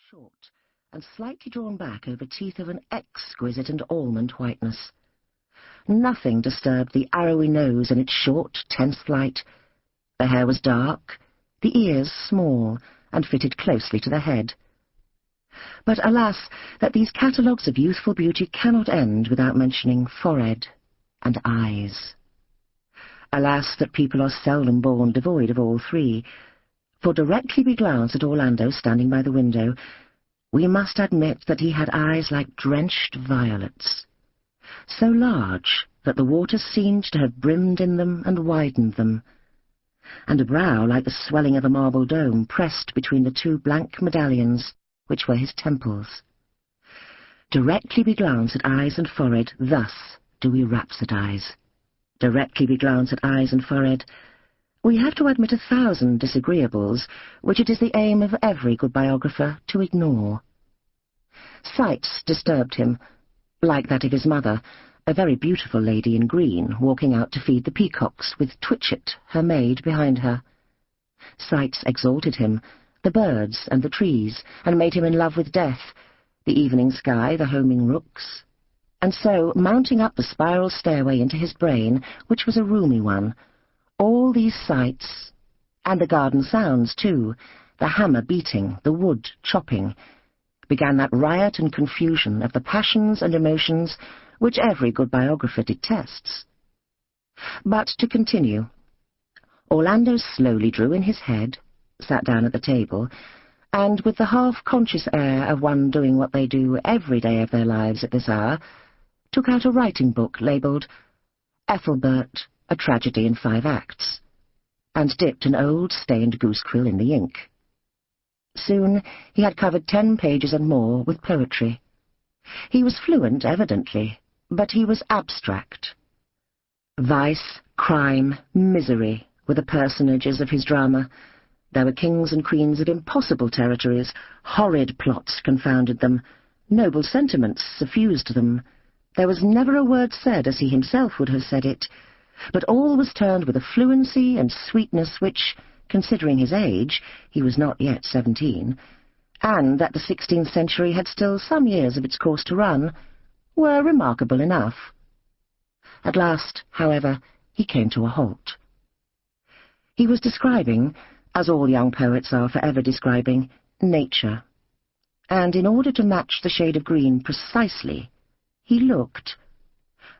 short and slightly drawn back over teeth of an exquisite and almond whiteness. Nothing disturbed the arrowy nose in its short, tense flight. The hair was dark, the ears small, and fitted closely to the head. But alas, that these catalogues of youthful beauty cannot end without mentioning forehead and eyes. Alas, that people are seldom born devoid of all three, for directly we glance at Orlando standing by the window, we must admit that he had eyes like drenched violets, so large that the water seemed to have brimmed in them and widened them, and a brow like the swelling of a marble dome pressed between the two blank medallions which were his temples. Directly we glance at eyes and forehead, thus do we rhapsodize. Directly we glance at eyes and forehead, we have to admit 1,000 disagreeables, which it is the aim of every good biographer to ignore. Sights disturbed him, like that of his mother, a very beautiful lady in green, walking out to feed the peacocks, with Twitchett, her maid, behind her. Sights exalted him, the birds and the trees, and made him in love with death, the evening sky, the homing rooks. And so, mounting up the spiral stairway into his brain, which was a roomy one, all these sights, and the garden sounds too, the hammer beating, the wood chopping, began that riot and confusion of the passions and emotions which every good biographer detests. But to continue, Orlando slowly drew in his head, sat down at the table, and with the half-conscious air of one doing what they do every day of their lives at this hour, took out a writing book labelled Ethelbert, a Tragedy in 5 Acts, and dipped an old stained goose-quill in the ink. Soon he had covered 10 pages and more with poetry. He was fluent, evidently, but he was abstract. Vice, crime, misery were the personages of his drama. There were kings and queens of impossible territories, horrid plots confounded them, noble sentiments suffused them. There was never a word said as he himself would have said it, but all was turned with a fluency and sweetness which, considering his age, he was not yet 17, and that the 16th century had still some years of its course to run, were remarkable enough. At last, however, he came to a halt. He was describing, as all young poets are forever describing, nature, and in order to match the shade of green precisely, he looked,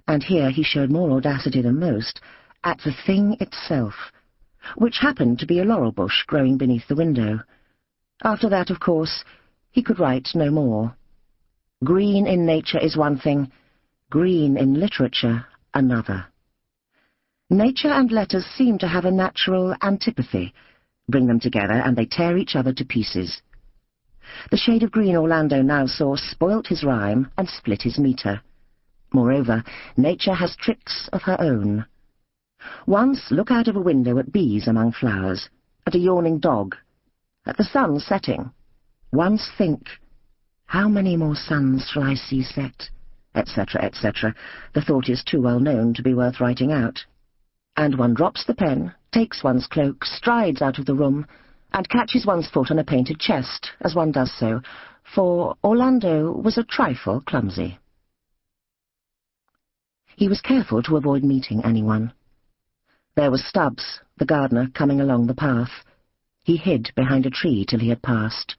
and here he showed more audacity than most, at the thing itself, which happened to be a laurel bush growing beneath the window. After that, of course, he could write no more. Green in nature is one thing, green in literature another. Nature and letters seem to have a natural antipathy. Bring them together and they tear each other to pieces. The shade of green Orlando now saw spoilt his rhyme and split his metre. Moreover, nature has tricks of her own. Once look out of a window at bees among flowers, at a yawning dog, at the sun setting. Once think, how many more suns shall I see set, etc., etc. The thought is too well known to be worth writing out. And one drops the pen, takes one's cloak, strides out of the room, and catches one's foot on a painted chest as one does so, for Orlando was a trifle clumsy. He was careful to avoid meeting anyone. There was Stubbs, the gardener, coming along the path. He hid behind a tree till he had passed.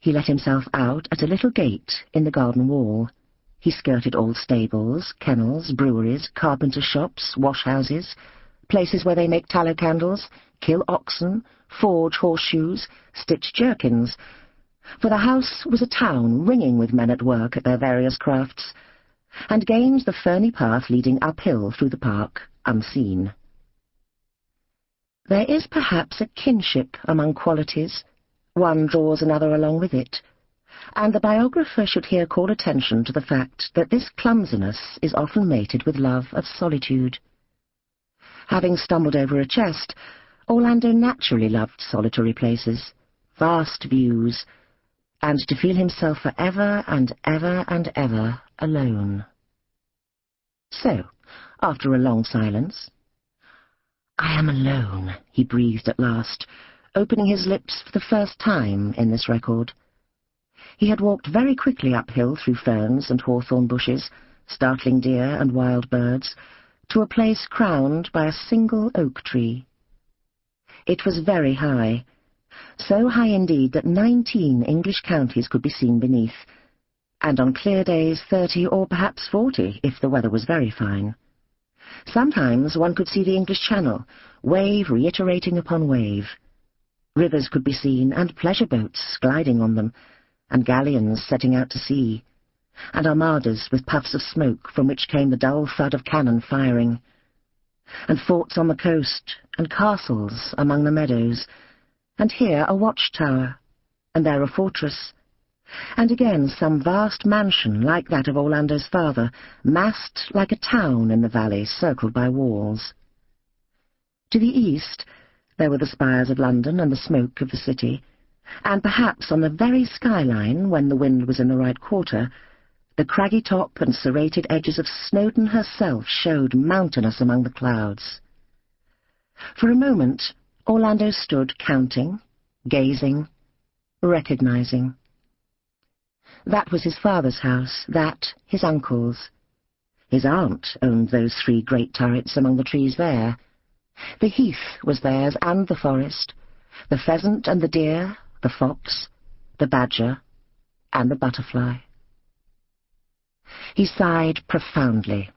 He let himself out at a little gate in the garden wall. He skirted all stables, kennels, breweries, carpenter shops, wash-houses, places where they make tallow candles, kill oxen, forge horseshoes, stitch jerkins, for the house was a town ringing with men at work at their various crafts, and gained the ferny path leading uphill through the park, unseen. There is perhaps a kinship among qualities. One draws another along with it, and the biographer should here call attention to the fact that this clumsiness is often mated with love of solitude. Having stumbled over a chest, Orlando naturally loved solitary places, vast views, and to feel himself for ever and ever and ever alone. So, after a long silence, "I am alone," he breathed at last, opening his lips for the first time in this record. He had walked very quickly uphill through ferns and hawthorn bushes, startling deer and wild birds, to a place crowned by a single oak tree. It was very high, so high indeed that 19 English counties could be seen beneath, and on clear days 30 or perhaps 40 if the weather was very fine. Sometimes one could see the English Channel, wave reiterating upon wave. Rivers could be seen, and pleasure boats gliding on them, and galleons setting out to sea, and armadas with puffs of smoke from which came the dull thud of cannon firing, and forts on the coast, and castles among the meadows, and here a watchtower, and there a fortress, and again some vast mansion like that of Orlando's father, massed like a town in the valley circled by walls. To the east there were the spires of London and the smoke of the city, and perhaps on the very skyline, when the wind was in the right quarter, the craggy top and serrated edges of Snowdon herself showed mountainous among the clouds. For a moment Orlando stood counting, gazing, recognizing. That was his father's house, that his uncle's. His aunt owned those 3 great turrets among the trees there. The heath was theirs, and the forest, the pheasant and the deer, the fox, the badger, and the butterfly. He sighed profoundly,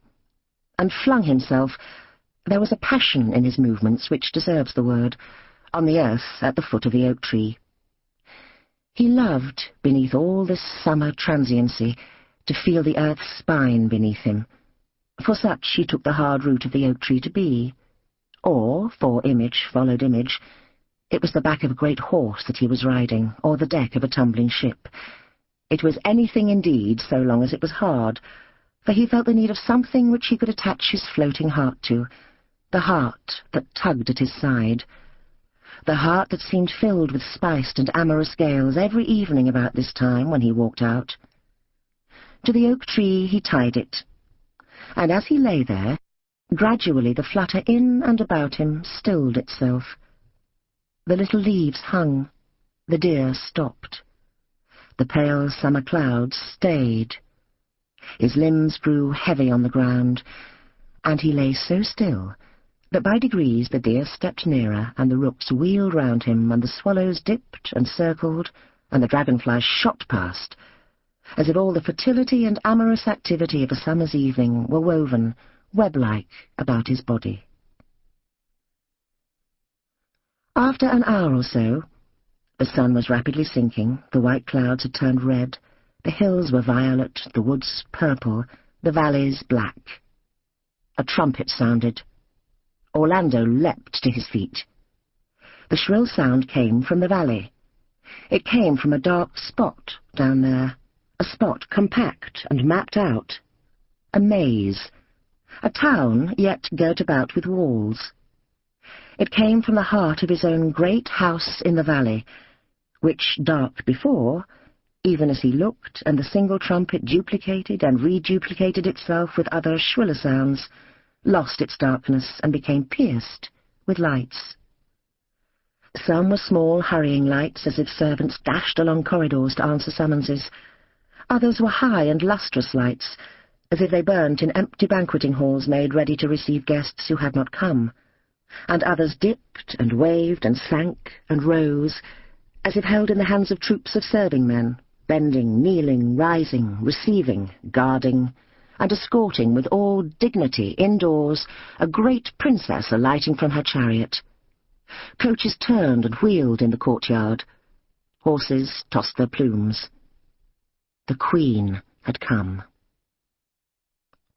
and flung himself, there was a passion in his movements which deserves the word, on the earth at the foot of the oak tree. He loved, beneath all this summer transiency, to feel the earth's spine beneath him, for such he took the hard root of the oak tree to be, or, for image followed image, it was the back of a great horse that he was riding, or the deck of a tumbling ship. It was anything indeed, so long as it was hard, for he felt the need of something which he could attach his floating heart to, the heart that tugged at his side, the heart that seemed filled with spiced and amorous gales every evening about this time when he walked out. To the oak tree he tied it, and as he lay there, gradually the flutter in and about him stilled itself. The little leaves hung, the deer stopped, the pale summer clouds stayed. His limbs grew heavy on the ground, and he lay so still that by degrees the deer stepped nearer, and the rooks wheeled round him, and the swallows dipped and circled, and the dragonflies shot past, as if all the fertility and amorous activity of a summer's evening were woven, web-like, about his body. After an hour or so, the sun was rapidly sinking, the white clouds had turned red, the hills were violet, the woods purple, the valleys black. A trumpet sounded. Orlando leapt to his feet. The shrill sound came from the valley. It came from a dark spot down there, a spot compact and mapped out, a maze, a town yet girt about with walls. It came from the heart of his own great house in the valley, which, dark before, even as he looked and the single trumpet duplicated and reduplicated itself with other shriller sounds, lost its darkness and became pierced with lights. Some were small, hurrying lights, as if servants dashed along corridors to answer summonses. Others were high and lustrous lights, as if they burnt in empty banqueting halls made ready to receive guests who had not come. And others dipped and waved and sank and rose, as if held in the hands of troops of serving men, bending, kneeling, rising, receiving, guarding, and escorting with all dignity indoors a great princess alighting from her chariot. Coaches turned and wheeled in the courtyard. Horses tossed their plumes. The Queen had come.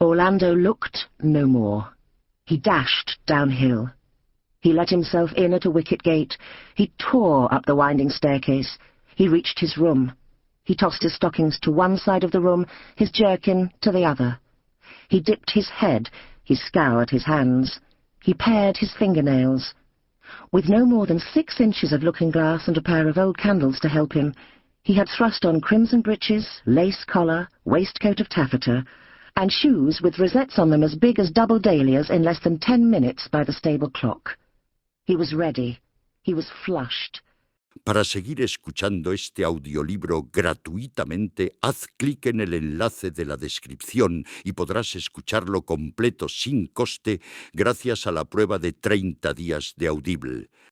Orlando looked no more. He dashed downhill. He let himself in at a wicket gate. He tore up the winding staircase. He reached his room. He tossed his stockings to one side of the room, his jerkin to the other. He dipped his head. He scoured his hands. He pared his fingernails. With no more than 6 inches of looking-glass and a pair of old candles to help him, he had thrust on crimson breeches, lace collar, waistcoat of taffeta, and shoes with rosettes on them as big as double dahlias in less than 10 minutes by the stable clock. He was ready. He was flushed. Para seguir escuchando este audiolibro gratuitamente, haz clic en el enlace de la descripción y podrás escucharlo completo sin coste gracias a la prueba de 30 días de Audible.